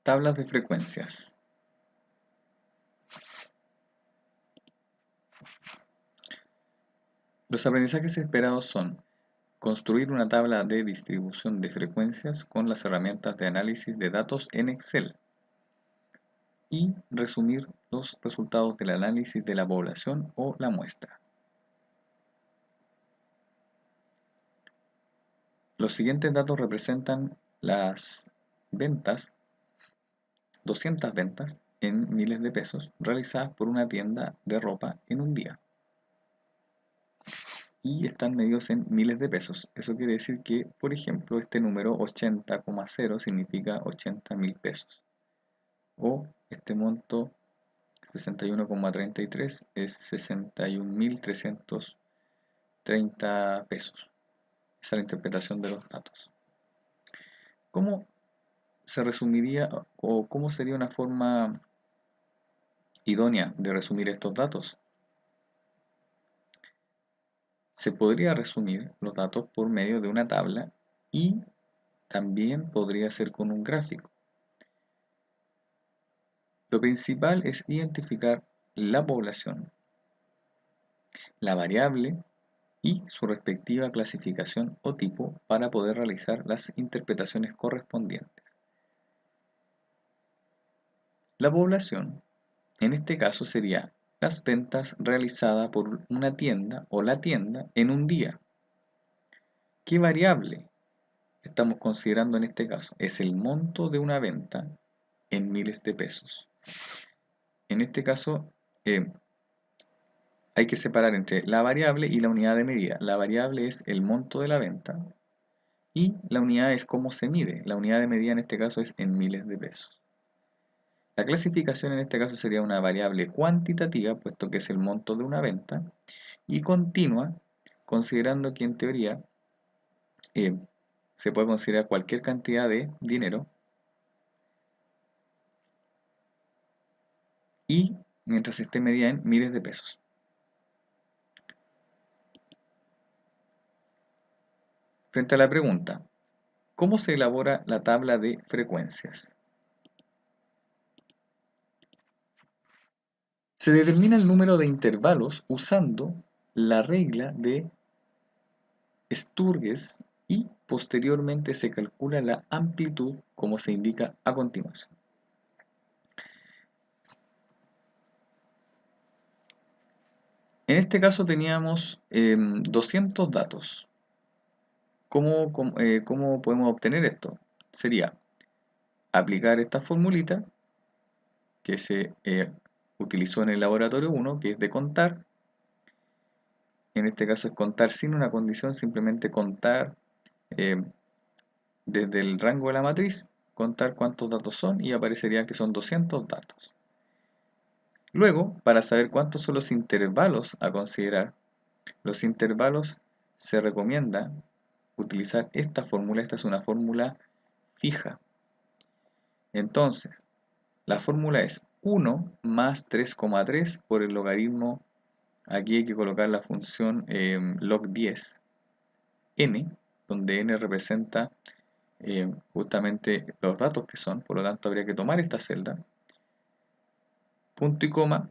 Tablas de frecuencias. Los aprendizajes esperados son construir una tabla de distribución de frecuencias con las herramientas de análisis de datos en Excel y resumir los resultados del análisis de la población o la muestra. Los siguientes datos representan las ventas, 200 ventas en miles de pesos realizadas por una tienda de ropa en un día. Y están medidos en miles de pesos. Eso quiere decir que, por ejemplo, este número 80,0 significa 80.000 pesos. O este monto 61,33 es 61.330 pesos. Esa es la interpretación de los datos. ¿Cómo se resumiría o cómo sería una forma idónea de resumir estos datos? Se podría resumir los datos por medio de una tabla y también podría ser con un gráfico. Lo principal es identificar la población, la variable y su respectiva clasificación o tipo para poder realizar las interpretaciones correspondientes. La población, en este caso, sería las ventas realizadas por una tienda o la tienda en un día. ¿Qué variable estamos considerando en este caso? Es el monto de una venta en miles de pesos. En este caso, hay que separar entre la variable y la unidad de medida. La variable es el monto de la venta y la unidad es cómo se mide. La unidad de medida en este caso es en miles de pesos. La clasificación en este caso sería una variable cuantitativa, puesto que es el monto de una venta, y continua, considerando que en teoría se puede considerar cualquier cantidad de dinero, y mientras esté medida en miles de pesos. Frente a la pregunta, ¿cómo se elabora la tabla de frecuencias? Se determina el número de intervalos usando la regla de Sturges y posteriormente se calcula la amplitud como se indica a continuación. En este caso teníamos 200 datos. ¿Cómo podemos obtener esto? Sería aplicar esta formulita que se utilizó en el laboratorio 1, que es de contar. En este caso es contar sin una condición, simplemente contar desde el rango de la matriz, contar cuántos datos son y aparecería que son 200 datos. Luego, para saber cuántos son los intervalos a considerar, los intervalos se recomienda utilizar esta fórmula. Esta es una fórmula fija. Entonces, la fórmula es 1 más 3,3 por el logaritmo. Aquí hay que colocar la función log 10 n, donde n representa justamente los datos que son, por lo tanto habría que tomar esta celda, punto y coma,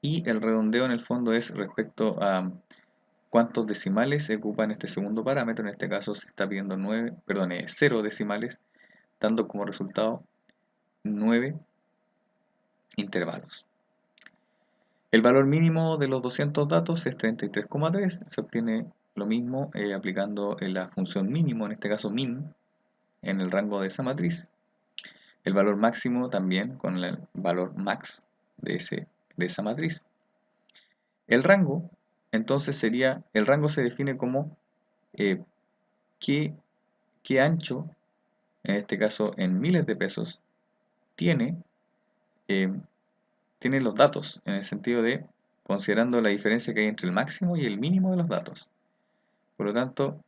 y el redondeo en el fondo es respecto a cuántos decimales se ocupan este segundo parámetro. En este caso se está pidiendo 0 decimales, dando como resultado 9 intervalos. El valor mínimo de los 200 datos es 33,3. Se obtiene lo mismo aplicando la función mínimo, en este caso min, en el rango de esa matriz. El valor máximo también con el valor max de esa matriz. El rango, entonces sería, el rango se define como qué ancho, en este caso en miles de pesos, tiene los datos, en el sentido de considerando la diferencia que hay entre el máximo y el mínimo de los datos. Por lo tanto,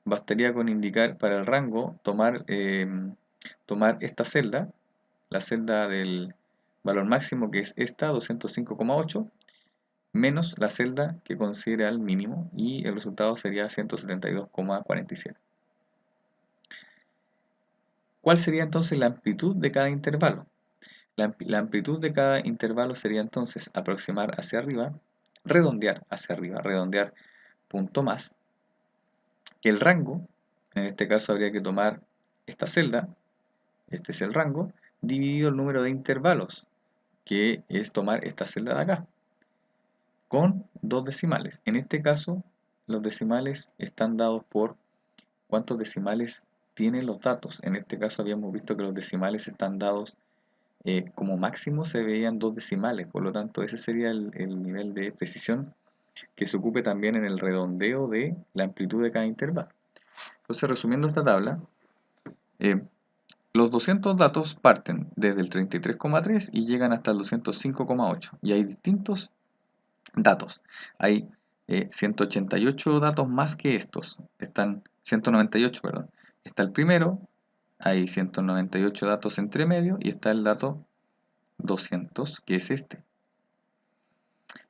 bastaría con indicar para el rango, tomar esta celda, la celda del valor máximo, que es esta, 205,8, menos la celda que considera el mínimo, y el resultado sería 172,47. ¿Cuál sería entonces la amplitud de cada intervalo? La amplitud de cada intervalo sería entonces aproximar hacia arriba, redondear hacia arriba, redondear punto más. El rango, en este caso habría que tomar esta celda, este es el rango, dividido el número de intervalos, que es tomar esta celda de acá, con dos decimales. En este caso, los decimales están dados por cuántos decimales tienen los datos. En este caso habíamos visto que los decimales están dados como máximo se veían dos decimales, por lo tanto ese sería el nivel de precisión que se ocupe también en el redondeo de la amplitud de cada intervalo. Entonces, resumiendo esta tabla, los 200 datos parten desde el 33,3 y llegan hasta el 205,8 y hay distintos datos. Hay 188 datos más que estos, están 198, perdón. Está el primero, hay 198 datos entre medio y está el dato 200, que es este.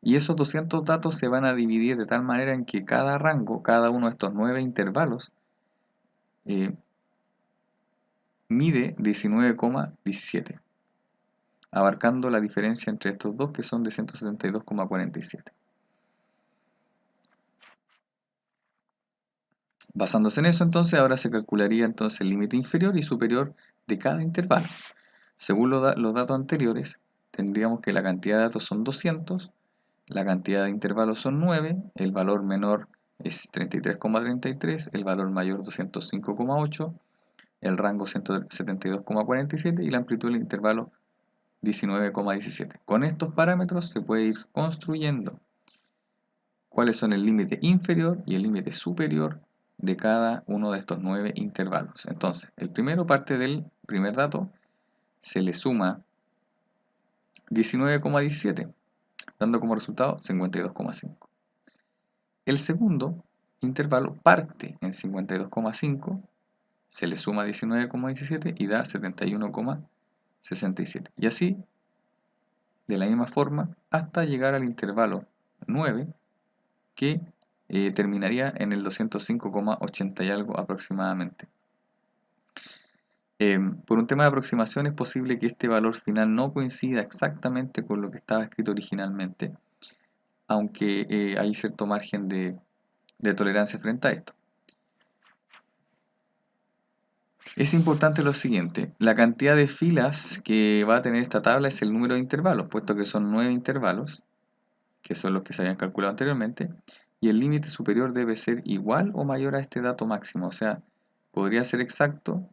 Y esos 200 datos se van a dividir de tal manera en que cada rango, cada uno de estos 9 intervalos, mide 19,17, abarcando la diferencia entre estos dos que son de 172,47. Basándose en eso, entonces, ahora se calcularía entonces el límite inferior y superior de cada intervalo. Según los datos anteriores, tendríamos que la cantidad de datos son 200, la cantidad de intervalos son 9, el valor menor es 33,33, el valor mayor 205,8, el rango 172,47 y la amplitud del intervalo 19,17. Con estos parámetros se puede ir construyendo cuáles son el límite inferior y el límite superior de cada uno de estos 9 intervalos. Entonces, el primero parte del primer dato, se le suma 19,17, dando como resultado 52,5. El segundo intervalo parte en 52,5, se le suma 19,17 y da 71,67. Y así, de la misma forma, hasta llegar al intervalo 9, que terminaría en el 205,80 y algo aproximadamente. Por un tema de aproximación es posible que este valor final no coincida exactamente con lo que estaba escrito originalmente, aunque hay cierto margen de tolerancia frente a esto. Es importante lo siguiente, la cantidad de filas que va a tener esta tabla es el número de intervalos, puesto que son 9 intervalos, que son los que se habían calculado anteriormente, y el límite superior debe ser igual o mayor a este dato máximo, o sea, podría ser exacto,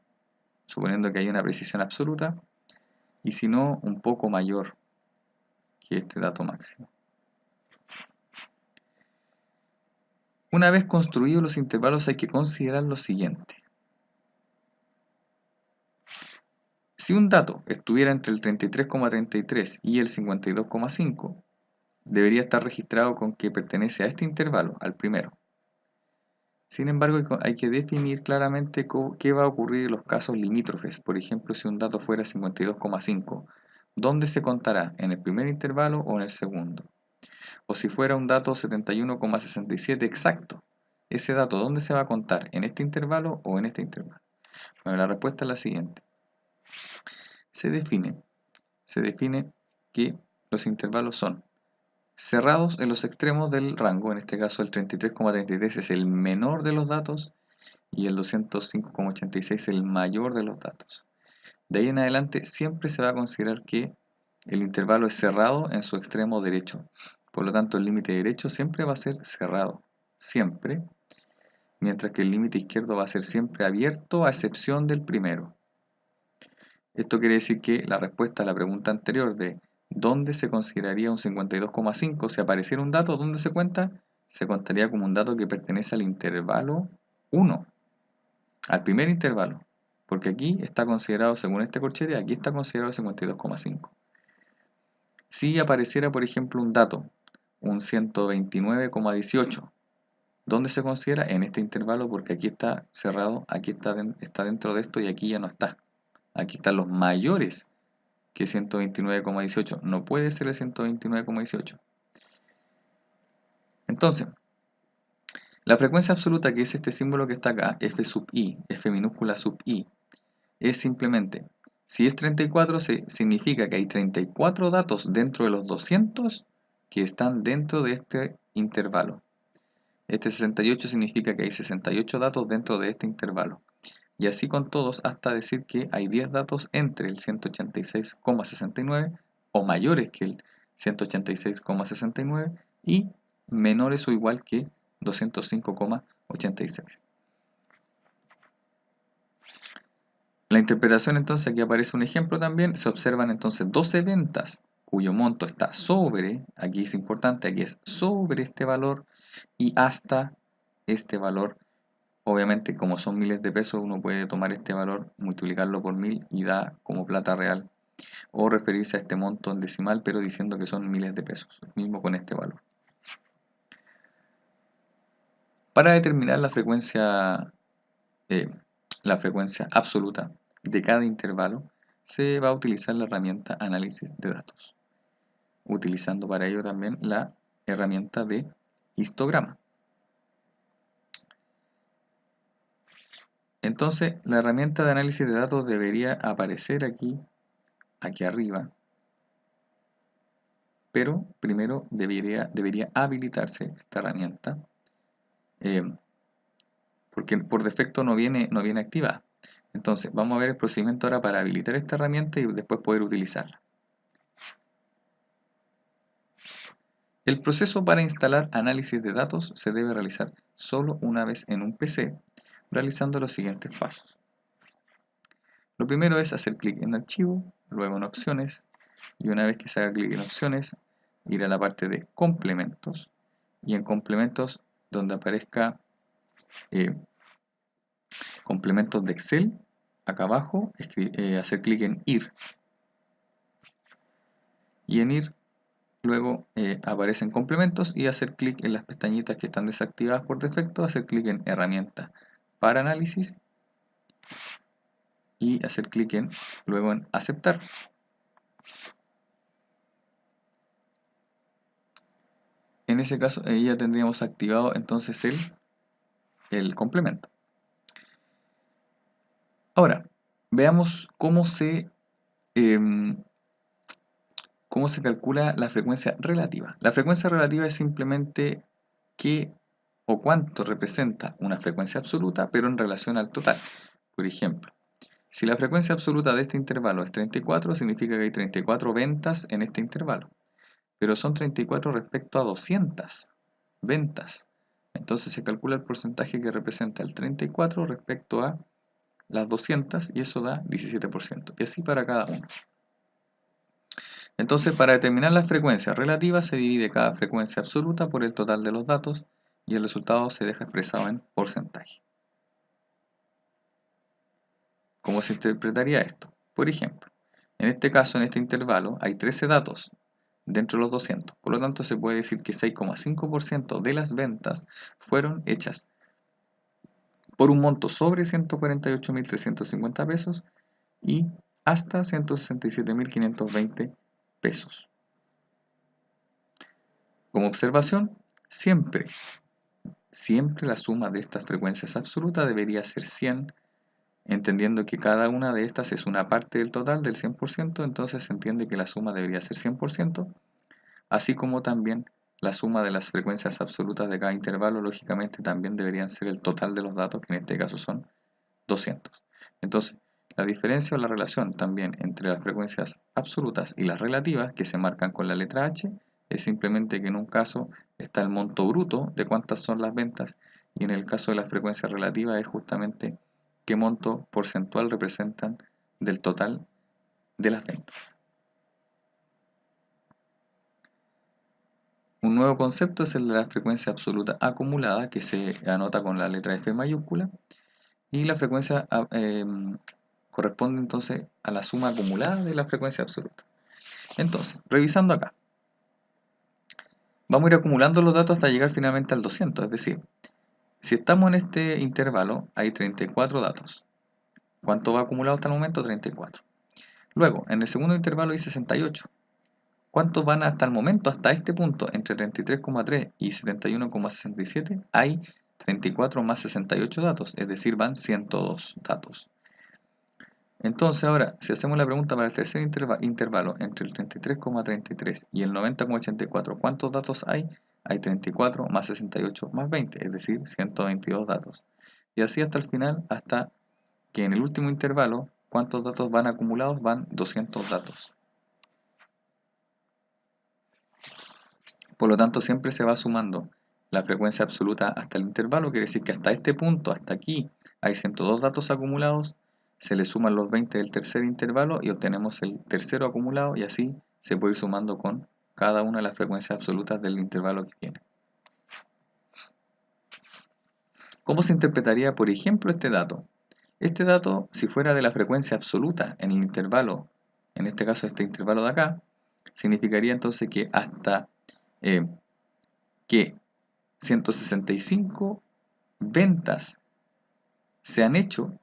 suponiendo que hay una precisión absoluta, y si no, un poco mayor que este dato máximo. Una vez construidos los intervalos hay que considerar lo siguiente. Si un dato estuviera entre el 33,33 y el 52,5, debería estar registrado con que pertenece a este intervalo, al primero. Sin embargo, hay que definir claramente qué va a ocurrir en los casos limítrofes. Por ejemplo, si un dato fuera 52,5, ¿dónde se contará? ¿En el primer intervalo o en el segundo? O si fuera un dato 71,67 exacto, ese dato ¿dónde se va a contar? ¿En este intervalo o en este intervalo? Bueno, la respuesta es la siguiente. Se define que los intervalos son cerrados en los extremos del rango, en este caso el 33,33 es el menor de los datos y el 205,86 el mayor de los datos. De ahí en adelante siempre se va a considerar que el intervalo es cerrado en su extremo derecho. Por lo tanto, el límite derecho siempre va a ser cerrado, siempre, mientras que el límite izquierdo va a ser siempre abierto a excepción del primero. Esto quiere decir que la respuesta a la pregunta anterior de ¿dónde se consideraría un 52,5? Si apareciera un dato, ¿dónde se cuenta? Se contaría como un dato que pertenece al intervalo 1, al primer intervalo, porque aquí está considerado, según este corchete, aquí está considerado el 52,5. Si apareciera, por ejemplo, un dato, un 129,18, ¿dónde se considera? En este intervalo, porque aquí está cerrado, aquí está dentro de esto y aquí ya no está. Aquí están los mayores que 129,18. No puede ser el 129,18. Entonces, la frecuencia absoluta, que es este símbolo que está acá, f sub i, f minúscula sub i, es simplemente, si es 34, significa que hay 34 datos dentro de los 200 que están dentro de este intervalo. Este 68 significa que hay 68 datos dentro de este intervalo. Y así con todos hasta decir que hay 10 datos entre el 186,69 o mayores que el 186,69 y menores o igual que 205,86. La interpretación entonces, aquí aparece un ejemplo también, se observan entonces 12 ventas cuyo monto está sobre, aquí es importante, aquí es sobre este valor y hasta este valor. Obviamente, como son miles de pesos, uno puede tomar este valor, multiplicarlo por 1000 y da como plata real. O referirse a este monto en decimal, pero diciendo que son miles de pesos, mismo con este valor. Para determinar la frecuencia absoluta de cada intervalo, se va a utilizar la herramienta análisis de datos, utilizando para ello también la herramienta de histograma. Entonces, la herramienta de análisis de datos debería aparecer aquí arriba, pero primero debería habilitarse esta herramienta, porque por defecto no viene activada. Entonces, vamos a ver el procedimiento ahora para habilitar esta herramienta y después poder utilizarla. El proceso para instalar análisis de datos se debe realizar solo una vez en un PC, realizando los siguientes pasos. Lo primero es hacer clic en Archivo, luego en Opciones, y una vez que se haga clic en Opciones, ir a la parte de Complementos, y en Complementos, donde aparezca Complementos de Excel, acá abajo, hacer clic en IR. Y en IR, luego aparecen complementos y hacer clic en las pestañitas que están desactivadas por defecto, hacer clic en Herramienta para análisis y hacer clic luego en Aceptar. En ese caso ya tendríamos activado entonces el complemento. Ahora, veamos cómo se calcula la frecuencia relativa. La frecuencia relativa es simplemente qué o cuánto representa una frecuencia absoluta, pero en relación al total. Por ejemplo, si la frecuencia absoluta de este intervalo es 34, significa que hay 34 ventas en este intervalo. Pero son 34 respecto a 200 ventas. Entonces se calcula el porcentaje que representa el 34 respecto a las 200 y eso da 17%. Y así para cada uno. Entonces, para determinar la frecuencia relativa se divide cada frecuencia absoluta por el total de los datos y el resultado se deja expresado en porcentaje. ¿Cómo se interpretaría esto? Por ejemplo, en este caso, en este intervalo, hay 13 datos dentro de los 200. Por lo tanto, se puede decir que 6,5% de las ventas fueron hechas por un monto sobre 148.350 pesos y hasta 167.520 pesos. Como observación, siempre la suma de estas frecuencias absolutas debería ser 100, entendiendo que cada una de estas es una parte del total del 100%, entonces se entiende que la suma debería ser 100%, así como también la suma de las frecuencias absolutas de cada intervalo, lógicamente también deberían ser el total de los datos, que en este caso son 200. Entonces, la diferencia o la relación también entre las frecuencias absolutas y las relativas, que se marcan con la letra H, es simplemente que en un caso está el monto bruto de cuántas son las ventas y en el caso de la frecuencia relativa es justamente qué monto porcentual representan del total de las ventas. Un nuevo concepto es el de la frecuencia absoluta acumulada, que se anota con la letra F mayúscula, y la frecuencia corresponde entonces a la suma acumulada de la frecuencia absoluta. Entonces, revisando acá, vamos a ir acumulando los datos hasta llegar finalmente al 200, es decir, si estamos en este intervalo, hay 34 datos. ¿Cuánto va acumulado hasta el momento? 34. Luego, en el segundo intervalo hay 68. ¿Cuántos van hasta el momento, hasta este punto, entre 33,3 y 71,67? Hay 34 más 68 datos, es decir, van 102 datos. Entonces ahora, si hacemos la pregunta para el tercer intervalo entre el 33,33 y el 90,84, ¿cuántos datos hay? Hay 34 más 68 más 20, es decir, 122 datos. Y así hasta el final, hasta que en el último intervalo, ¿cuántos datos van acumulados? Van 200 datos. Por lo tanto, siempre se va sumando la frecuencia absoluta hasta el intervalo, quiere decir que hasta este punto, hasta aquí, hay 102 datos acumulados, se le suman los 20 del tercer intervalo y obtenemos el tercero acumulado, y así se puede ir sumando con cada una de las frecuencias absolutas del intervalo que viene. ¿Cómo se interpretaría, por ejemplo, este dato? Este dato, si fuera de la frecuencia absoluta en el intervalo, en este caso este intervalo de acá, significaría entonces que hasta que 165 ventas se han hecho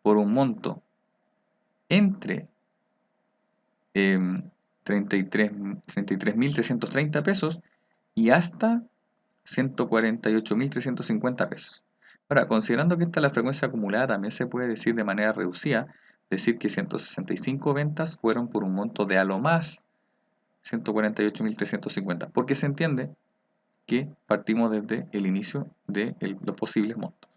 por un monto entre 33.330 pesos y hasta 148.350 pesos. Ahora, considerando que esta es la frecuencia acumulada, también se puede decir de manera reducida, decir que 165 ventas fueron por un monto de a lo más 148.350, porque se entiende que partimos desde el inicio de los posibles montos.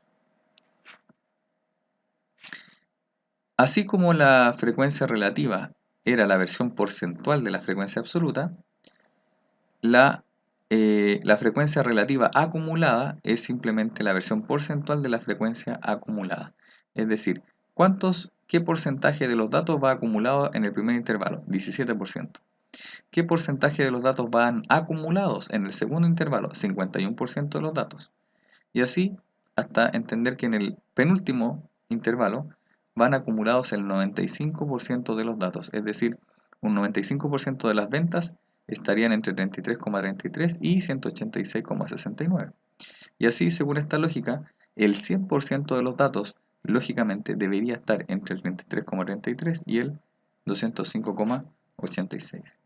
Así como la frecuencia relativa era la versión porcentual de la frecuencia absoluta, la frecuencia relativa acumulada es simplemente la versión porcentual de la frecuencia acumulada. Es decir, ¿qué porcentaje de los datos va acumulado en el primer intervalo? 17%. ¿Qué porcentaje de los datos van acumulados en el segundo intervalo? 51% de los datos. Y así hasta entender que en el penúltimo intervalo van acumulados el 95% de los datos, es decir, un 95% de las ventas estarían entre 33,33 y 186,69. Y así, según esta lógica, el 100% de los datos, lógicamente, debería estar entre el 33,33 y el 205,86.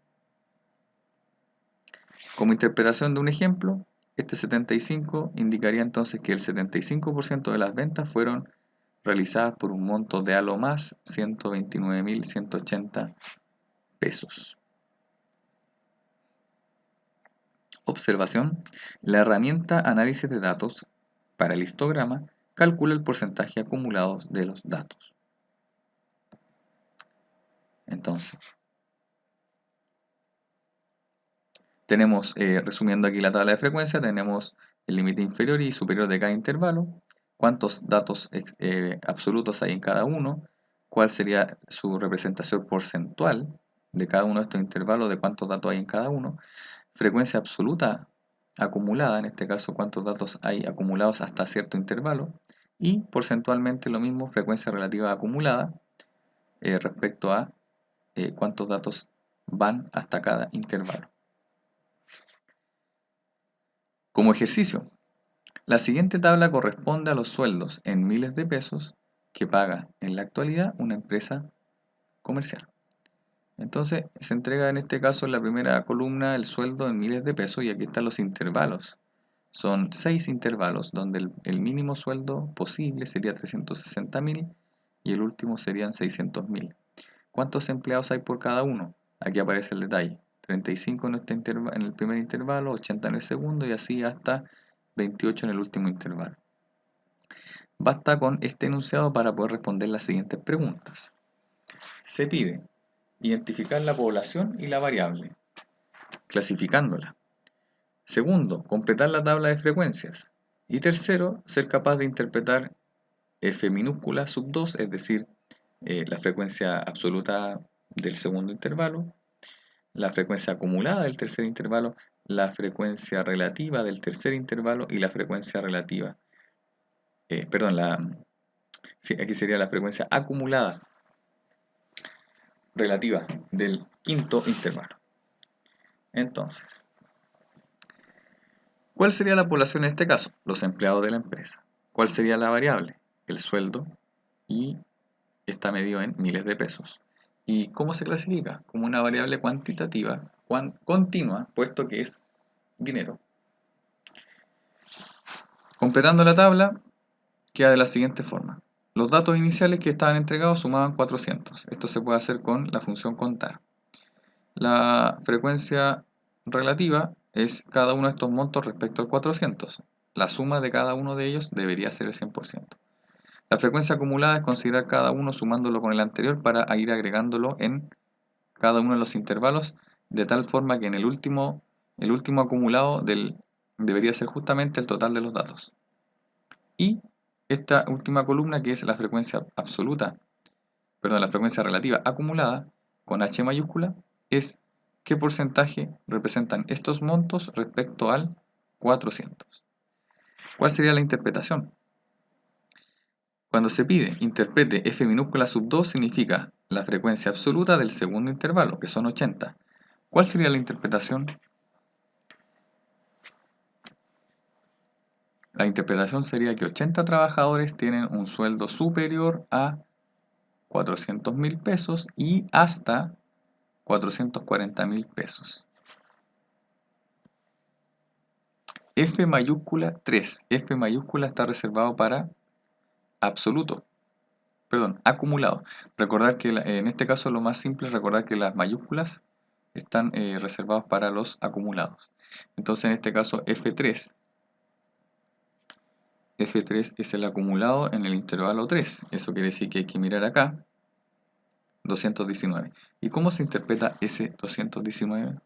Como interpretación de un ejemplo, este 75 indicaría entonces que el 75% de las ventas fueron realizadas por un monto de a lo más 129.180 pesos. Observación: la herramienta análisis de datos para el histograma calcula el porcentaje acumulado de los datos. Entonces, tenemos, resumiendo aquí la tabla de frecuencia, tenemos el límite inferior y superior de cada intervalo, cuántos datos absolutos hay en cada uno, cuál sería su representación porcentual de cada uno de estos intervalos, de cuántos datos hay en cada uno, frecuencia absoluta acumulada, en este caso cuántos datos hay acumulados hasta cierto intervalo, y porcentualmente lo mismo, frecuencia relativa acumulada respecto a cuántos datos van hasta cada intervalo. Como ejercicio, la siguiente tabla corresponde a los sueldos en miles de pesos que paga en la actualidad una empresa comercial. Entonces se entrega en este caso en la primera columna el sueldo en miles de pesos y aquí están los intervalos. Son 6 intervalos donde el mínimo sueldo posible sería 360.000 y el último serían 600.000. ¿Cuántos empleados hay por cada uno? Aquí aparece el detalle. 35 en el primer intervalo, 80 en el segundo y así hasta 28 en el último intervalo. Basta con este enunciado para poder responder las siguientes preguntas. Se pide identificar la población y la variable, clasificándola. Segundo, completar la tabla de frecuencias. Y tercero, ser capaz de interpretar f minúscula sub 2, es decir, la frecuencia absoluta del segundo intervalo, la frecuencia acumulada del tercer intervalo, la frecuencia relativa del tercer intervalo y la frecuencia relativa. Aquí sería la frecuencia acumulada relativa del quinto intervalo. Entonces, ¿cuál sería la población en este caso? Los empleados de la empresa. ¿Cuál sería la variable? El sueldo, y está medido en miles de pesos. ¿Y cómo se clasifica? Como una variable cuantitativa, continua, puesto que es dinero. Completando la tabla, queda de la siguiente forma. los datos iniciales que estaban entregados sumaban 400. Esto se puede hacer con la función contar. La frecuencia relativa es cada uno de estos montos respecto al 400. La suma de cada uno de ellos debería ser el 100%. La frecuencia acumulada es considerar cada uno sumándolo con el anterior para ir agregándolo en cada uno de los intervalos, de tal forma que en el último acumulado debería ser justamente el total de los datos. Y esta última columna, que es la frecuencia la frecuencia relativa acumulada, con H mayúscula, es qué porcentaje representan estos montos respecto al 400. ¿Cuál sería la interpretación? Cuando se pide interprete f minúscula sub 2 significa la frecuencia absoluta del segundo intervalo, que son 80. ¿Cuál sería la interpretación? La interpretación sería que 80 trabajadores tienen un sueldo superior a 400.000 pesos y hasta 440.000 pesos. F mayúscula 3. F mayúscula está reservado para acumulado. Recordar que en este caso lo más simple es recordar que las mayúsculas están reservadas para los acumulados. Entonces en este caso F3 es el acumulado en el intervalo 3. Eso quiere decir que hay que mirar acá 219. ¿Y cómo se interpreta ese 219?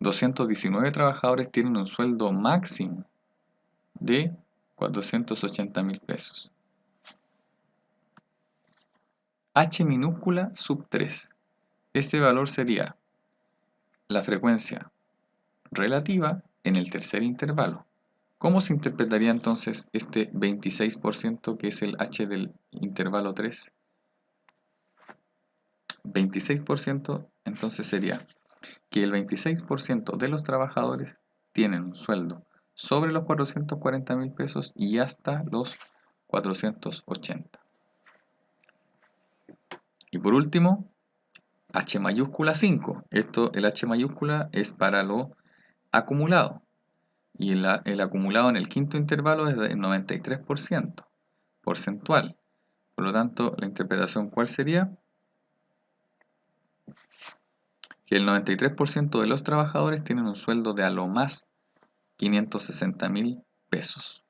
219 trabajadores tienen un sueldo máximo de 480.000 pesos. H minúscula sub 3. Este valor sería la frecuencia relativa en el tercer intervalo. ¿Cómo se interpretaría entonces este 26% que es el H del intervalo 3? 26% entonces sería que el 26% de los trabajadores tienen un sueldo sobre los 440.000 pesos y hasta los 480. Y por último, H mayúscula 5. El H mayúscula es para lo acumulado. Y el acumulado en el quinto intervalo es del 93% porcentual. Por lo tanto, la interpretación, ¿cuál sería? Que el 93% de los trabajadores tienen un sueldo de a lo más 560.000 pesos.